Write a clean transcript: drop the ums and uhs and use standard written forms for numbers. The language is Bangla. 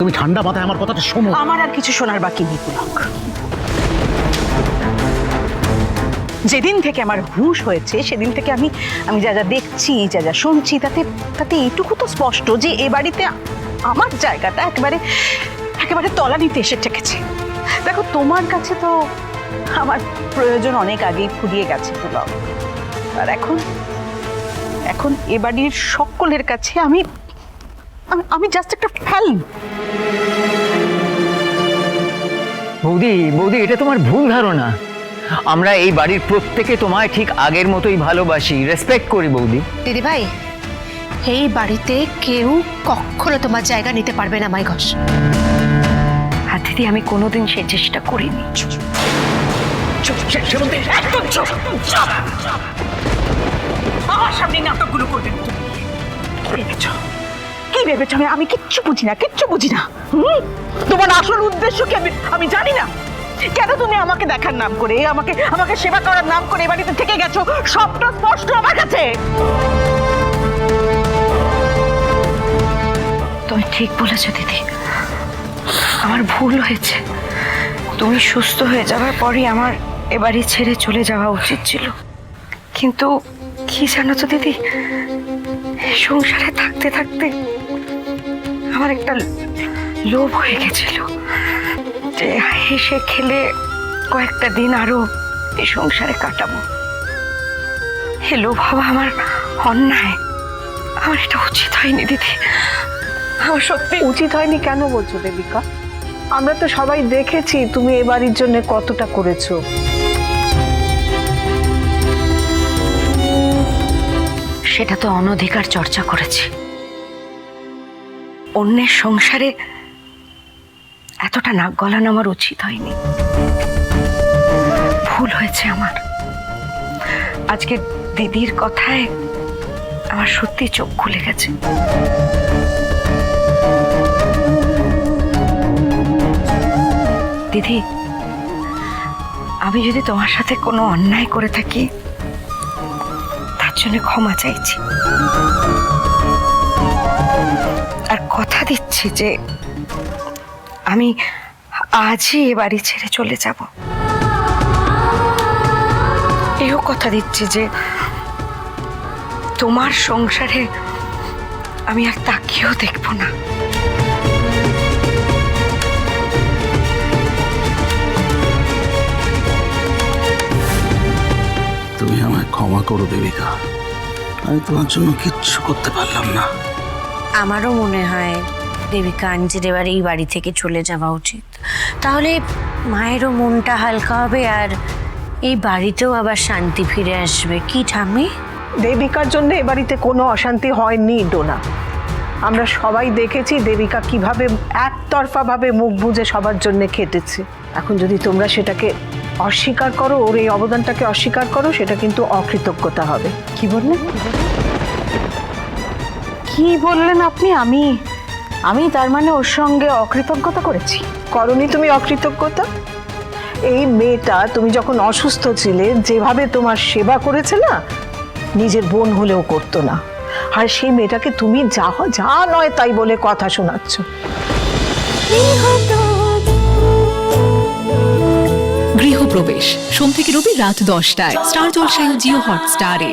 তুমি ঠান্ডা মাথায় আমার কথাটা শোনো। আমার আর কিছু শোনার বাকি নেই পুলক। যেদিন থেকে আমার হুঁশ হয়েছে সেদিন থেকে আমি যা যা দেখছি, যা যা শুনছি, তাতে এইটুকু তো স্পষ্ট যে এ বাড়িতে আমার জায়গাটা একেবারে তলানিতে এসে ঠেকেছে। দেখো, তোমার কাছে তো আমার প্রয়োজন অনেক আগেই ফুরিয়ে গেছে পুলক। আর এখন এ বাড়ির সকলের কাছে আমি জাস্ট একটা ফেল। বৌদি, এটা তোমার ভুল ধারণা। আমরা এই বাড়ির প্রত্যেকে তোমায় ঠিক আগের মতোই ভালোবাসি, রেসপেক্ট করি বৌদি। দিদি ভাই, এই বাড়িতে কেউ কখনো তোমার জায়গা নিতে পারবে না মাই ঘোষ। আর দিদি, আমি কোনোদিন সে চেষ্টা করিনি। আমার সামনে নাটকগুলো করবে না। কি ভেবেছ আমি কিচ্ছু বুঝি না। তোমার আসল উদ্দেশ্য কি আমি জানি না। কেন তুমি আমাকে দেখার নাম করে, আমাকে সেবা করার নাম করে এ বাড়িতে থেকে গেছো? সবটা স্পষ্ট আমার কাছে। তুমি ঠিক বলেছো দিদি, আমার ভুল হয়েছে। তুমি সুস্থ হয়ে যাওয়ার পরই আমার এ বাড়ি ছেড়ে চলে যাওয়া উচিত ছিল। কিন্তু কি জানো তো দিদি, সংসারে থাকতে থাকতে আমার একটা লোভ হয়ে গেছিল যে হেসে খেলে কয়েকটা দিন আরো এই সংসারে কাটাবো। এ লোভ হওয়া আমার অন্যায়। আমার এটা উচিত হয়নি দিদি, আমার সত্যি উচিত হয়নি। কেন বলছো দেবিকা? আমরা তো সবাই দেখেছি তুমি এ বাড়ির জন্য কতটা করেছো। সেটা তো অনধিকার চর্চা করেছি। অন্যের সংসারে এতটা নাক গলানো আমার উচিত হয়নি। ভুল হয়েছে আমার। আজকে দিদির কথায় আমার সত্যি চোখ খুলে গেছে। দিদি, আমি যদি তোমার সাথে কোনো অন্যায় করে থাকি তার জন্য ক্ষমা চাইছি। আর কথা দিচ্ছি যে আমি আজই এ বাড়ি ছেড়ে চলে যাব। এও কথা দিচ্ছি যে তোমার সংসারে আমি আর তাকিয়েও দেখব না। তুমি আমায় ক্ষমা করো দেবিকা, আমি তোমার জন্য কিচ্ছু করতে পারলাম না। আমারও মনে হয় দেবিকা আন্টির এবার এই বাড়ি থেকে চলে যাওয়া উচিত। তাহলে মায়েরও মনটা হালকা হবে আর এই বাড়িতেও আবার শান্তি ফিরে আসবে। কি ঠাম্মি? দেবিকার জন্য এ বাড়িতে কোনো অশান্তি হয়নি ডোনা। আমরা সবাই দেখেছি দেবিকা কিভাবে একতরফা ভাবে মুখ বুজে সবার জন্য খেটেছে। এখন যদি তোমরা সেটাকে অস্বীকার করো, ওর এই অবদানটাকে অস্বীকার করো, সেটা কিন্তু অকৃতজ্ঞতা হবে। কি বললেন? কি বললেন আপনি? আমি তার মানে ওর সঙ্গে অকৃতজ্ঞতা করেছি? করনি তুমি অকৃতজ্ঞতা। এই মেয়েটা তুমি যখন অসুস্থ ছিলে যেভাবে তোমার সেবা করেছে না, নিজের বোন হলেও করতো না। আর সেই মেয়েটাকে তুমি যা নয় তাই বলে কথা শোনাচ্ছ। গৃহপ্রবেশ সোম থেকে রবি রাত 10টায় স্টার জলসায় ও জিও হটস্টারে।